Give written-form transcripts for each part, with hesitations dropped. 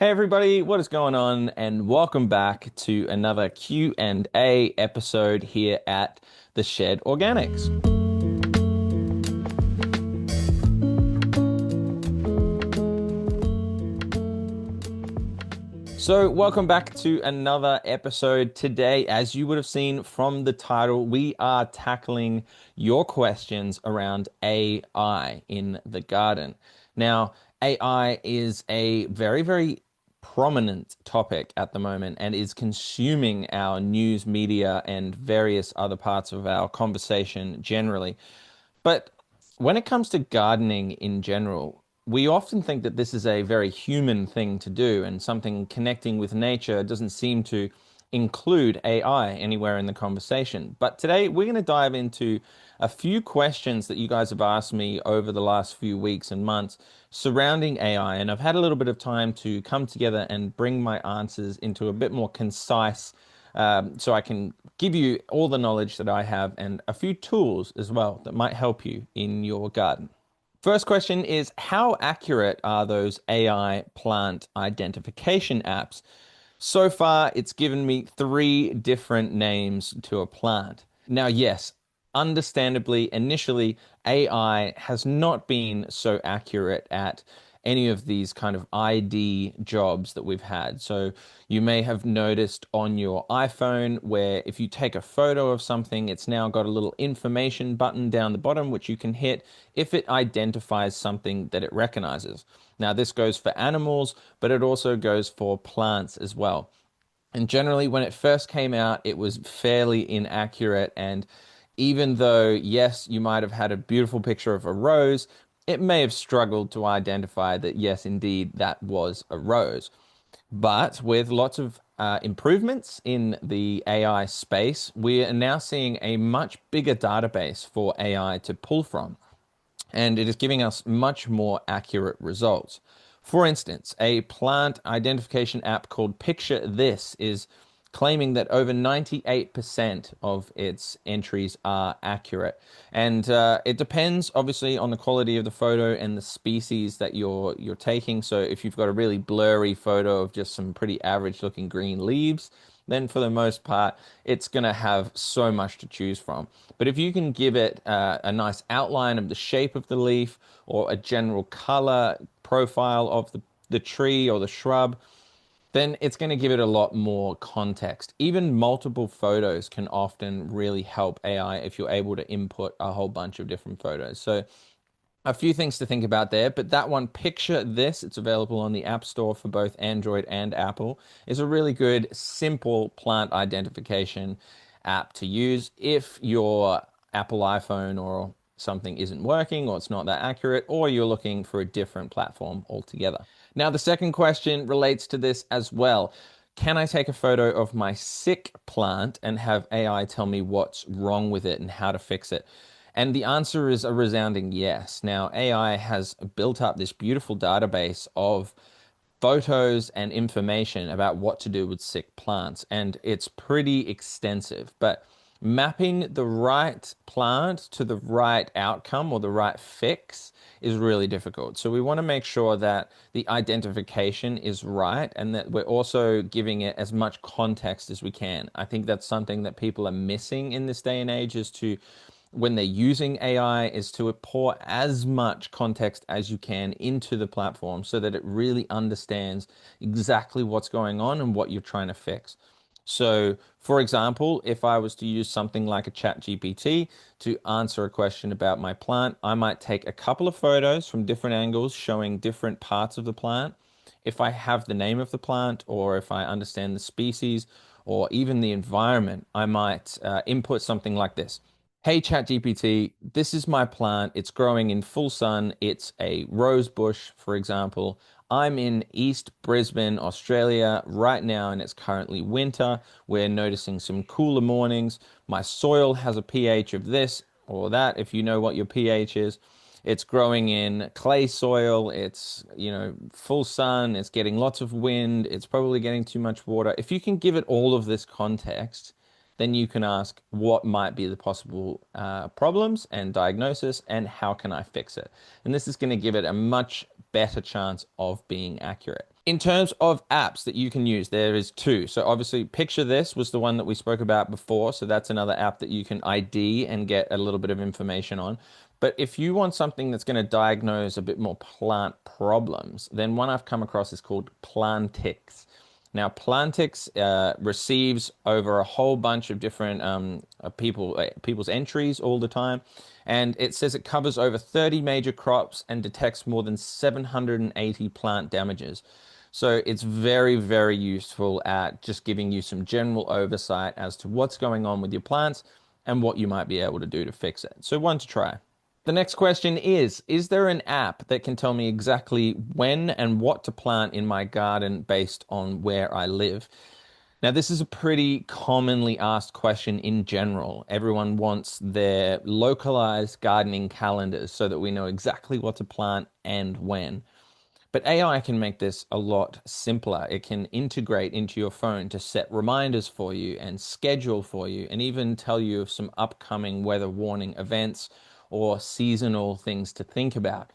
Hey everybody, what is going on? And welcome back to another Q&A episode here at the Shed Organics. So, welcome back to another episode. Today, as you would have seen from the title, we are tackling your questions around AI in the garden. Now, AI is a very prominent topic at the moment and is consuming our news media and various other parts of our conversation generally. But when it comes to gardening in general, we often think that this is a very human thing to do, and something connecting with nature doesn't seem to include AI anywhere in the conversation. But today we're going to dive into a few questions that you guys have asked me over the last few weeks and months surrounding AI, and I've had a little bit of time to come together and bring my answers into a bit more concise so I can give you all the knowledge that I have and a few tools as well that might help you in your garden. First question is, how accurate are those AI plant identification apps? So far, it's given me three different names to a plant. Now, yes, understandably, initially, AI has not been so accurate at any of these kind of ID jobs that we've had. So you may have noticed on your iPhone where if you take a photo of something, it's now got a little information button down the bottom, which you can hit if it identifies something that it recognizes. Now, this goes for animals, but it also goes for plants as well. And generally, when it first came out, it was fairly inaccurate. And even though, yes, you might have had a beautiful picture of a rose, it may have struggled to identify that, yes, indeed, that was a rose. But with lots of improvements in the AI space, we are now seeing a much bigger database for AI to pull from, and it is giving us much more accurate results. For instance, a plant identification app called Picture This is claiming that over 98% of its entries are accurate. And it depends obviously on the quality of the photo and the species that you're taking. So if you've got a really blurry photo of just some pretty average looking green leaves, then for the most part, it's going to have so much to choose from. But if you can give it a nice outline of the shape of the leaf or a general color profile of the tree or the shrub, then it's going to give it a lot more context. Even multiple photos can often really help AI if you're able to input a whole bunch of different photos. So a few things to think about there, but that one, Picture This, it's available on the App Store for both Android and Apple, is a really good, simple plant identification app to use if your Apple iPhone or something isn't working or it's not that accurate, or you're looking for a different platform altogether. Now, the second question relates to this as well. Can I take a photo of my sick plant and have AI tell me what's wrong with it and how to fix it? And the answer is a resounding yes. Now, AI has built up this beautiful database of photos and information about what to do with sick plants, and it's pretty extensive. But mapping the right plant to the right outcome or the right fix is really difficult. So we want to make sure that the identification is right and that we're also giving it as much context as we can. I think that's something that people are missing in this day and age, is to when they're using AI is to pour as much context as you can into the platform so that it really understands exactly what's going on and what you're trying to fix. So, for example, if I was to use something like a chat GPT to answer a question about my plant, I might take a couple of photos from different angles showing different parts of the plant. If I have the name of the plant or if I understand the species or even the environment, I might input something like this. Hey ChatGPT, this is my plant. It's growing in full sun. It's a rose bush, for example. I'm in East Brisbane, Australia right now, and it's currently winter. We're noticing some cooler mornings. My soil has a pH of this or that, if you know what your pH is. It's growing in clay soil. It's, full sun. It's getting lots of wind. It's probably getting too much water. If you can give it all of this context, then you can ask what might be the possible problems and diagnosis and how can I fix it. And this is going to give it a much better chance of being accurate. In terms of apps that you can use, there is two. So obviously, Picture This was the one that we spoke about before. So that's another app that you can ID and get a little bit of information on. But if you want something that's going to diagnose a bit more plant problems, then one I've come across is called Plantix. Now, Plantix receives over a whole bunch of different people's entries all the time, and it says it covers over 30 major crops and detects more than 780 plant damages. So it's very, very useful at just giving you some general oversight as to what's going on with your plants and what you might be able to do to fix it. So one to try. The next question is there an app that can tell me exactly when and what to plant in my garden based on where I live? Now, this is a pretty commonly asked question in general. Everyone wants their localized gardening calendars so that we know exactly what to plant and when. But AI can make this a lot simpler. It can integrate into your phone to set reminders for you and schedule for you, and even tell you of some upcoming weather warning events or seasonal things to think about.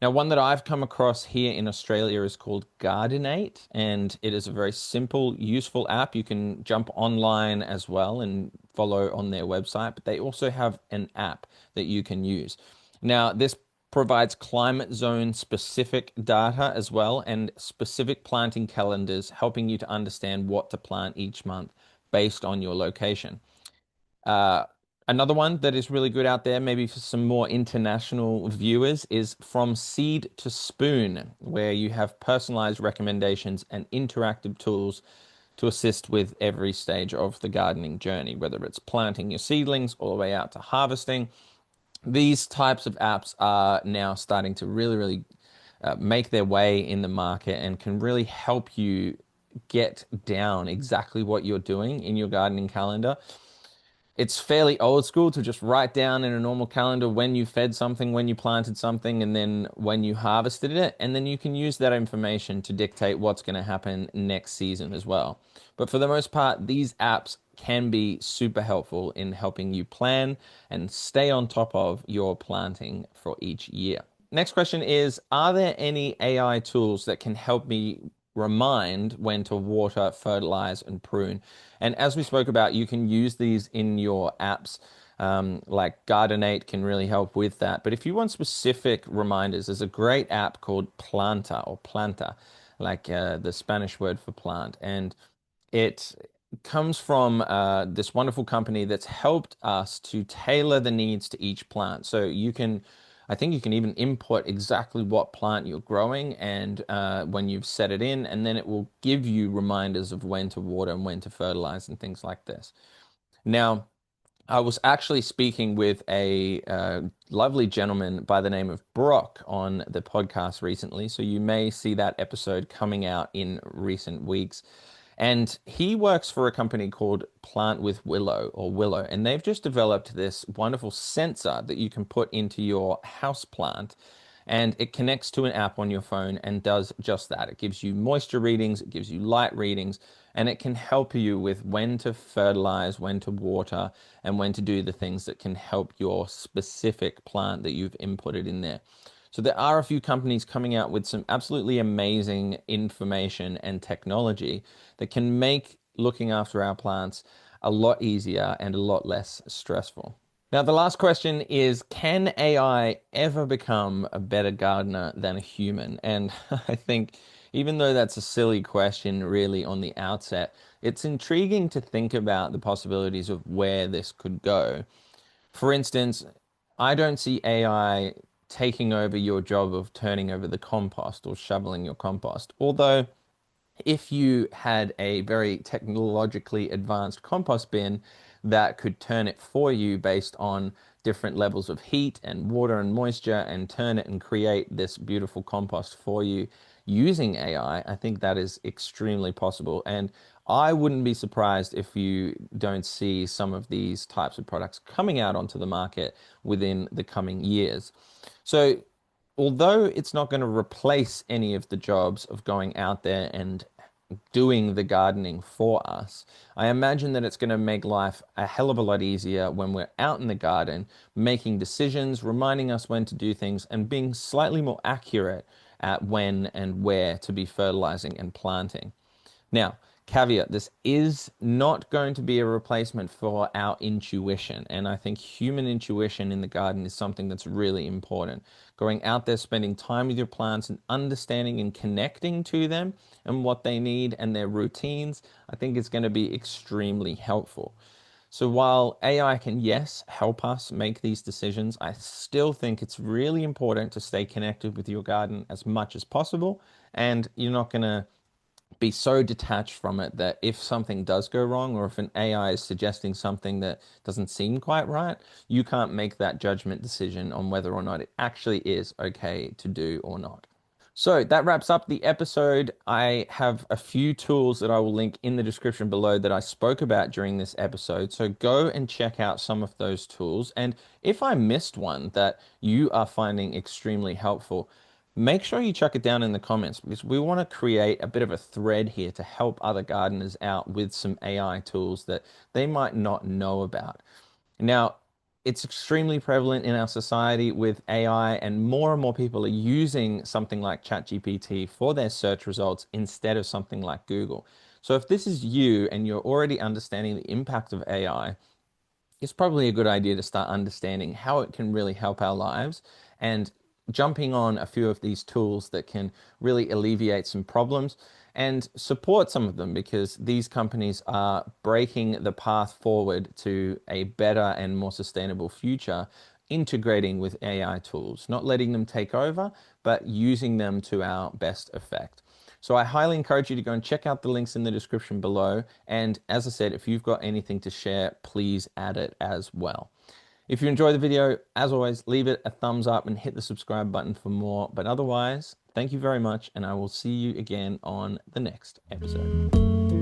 Now, one that I've come across here in Australia is called Gardenate, and it is a very simple, useful app. You can jump online as well and follow on their website, but they also have an app that you can use. Now, this provides climate zone specific data as well and specific planting calendars, helping you to understand what to plant each month based on your location. Uh, Another one that is really good out there, maybe for some more international viewers, is From Seed to Spoon, where you have personalized recommendations and interactive tools to assist with every stage of the gardening journey, whether it's planting your seedlings all the way out to harvesting. These types of apps are now starting to really, really make their way in the market and can really help you get down exactly what you're doing in your gardening calendar. It's fairly old school to just write down in a normal calendar when you fed something, when you planted something, and then when you harvested it. And then you can use that information to dictate what's going to happen next season as well. But for the most part, these apps can be super helpful in helping you plan and stay on top of your planting for each year. Next question is, are there any AI tools that can help me remind when to water, fertilize, and prune? And as we spoke about, you can use these in your apps. Like Gardenate can really help with that. But if you want specific reminders, there's a great app called Planta or Planta, like the Spanish word for plant. And it comes from this wonderful company that's helped us to tailor the needs to each plant. So I think you can even input exactly what plant you're growing and when you've set it in, and then it will give you reminders of when to water and when to fertilize and things like this. Now, I was actually speaking with a lovely gentleman by the name of Brock on the podcast recently, so you may see that episode coming out in recent weeks. And he works for a company called Plant with Willow or Willow, and they've just developed this wonderful sensor that you can put into your house plant, and it connects to an app on your phone and does just that. It gives you moisture readings, it gives you light readings, and it can help you with when to fertilize, when to water, and when to do the things that can help your specific plant that you've inputted in there. So there are a few companies coming out with some absolutely amazing information and technology that can make looking after our plants a lot easier and a lot less stressful. Now, the last question is, can AI ever become a better gardener than a human? And I think even though that's a silly question really on the outset, it's intriguing to think about the possibilities of where this could go. For instance, I don't see AI taking over your job of turning over the compost or shoveling your compost. Although, if you had a very technologically advanced compost bin that could turn it for you based on different levels of heat and water and moisture and turn it and create this beautiful compost for you using AI, I think that is extremely possible. And I wouldn't be surprised if you don't see some of these types of products coming out onto the market within the coming years. So, although it's not going to replace any of the jobs of going out there and doing the gardening for us, I imagine that it's going to make life a hell of a lot easier when we're out in the garden, making decisions, reminding us when to do things, and being slightly more accurate at when and where to be fertilizing and planting. Now, caveat, this is not going to be a replacement for our intuition. And I think human intuition in the garden is something that's really important. Going out there, spending time with your plants and understanding and connecting to them and what they need and their routines, I think is going to be extremely helpful. So while AI can, yes, help us make these decisions, I still think it's really important to stay connected with your garden as much as possible. And you're not going to be so detached from it that if something does go wrong or if an AI is suggesting something that doesn't seem quite right, you can't make that judgment decision on whether or not it actually is okay to do or not. So that wraps up the episode. I have a few tools that I will link in the description below that I spoke about during this episode. So go and check out some of those tools. And if I missed one that you are finding extremely helpful, make sure you chuck it down in the comments because we want to create a bit of a thread here to help other gardeners out with some AI tools that they might not know about. Now, it's extremely prevalent in our society with AI, and more people are using something like ChatGPT for their search results instead of something like Google. So if this is you and you're already understanding the impact of AI, it's probably a good idea to start understanding how it can really help our lives and jumping on a few of these tools that can really alleviate some problems and support some of them because these companies are breaking the path forward to a better and more sustainable future, integrating with AI tools, not letting them take over, but using them to our best effect. So I highly encourage you to go and check out the links in the description below. And as I said, if you've got anything to share, please add it as well. If you enjoy the video, as always, leave it a thumbs up and hit the subscribe button for more. But otherwise, thank you very much, and I will see you again on the next episode.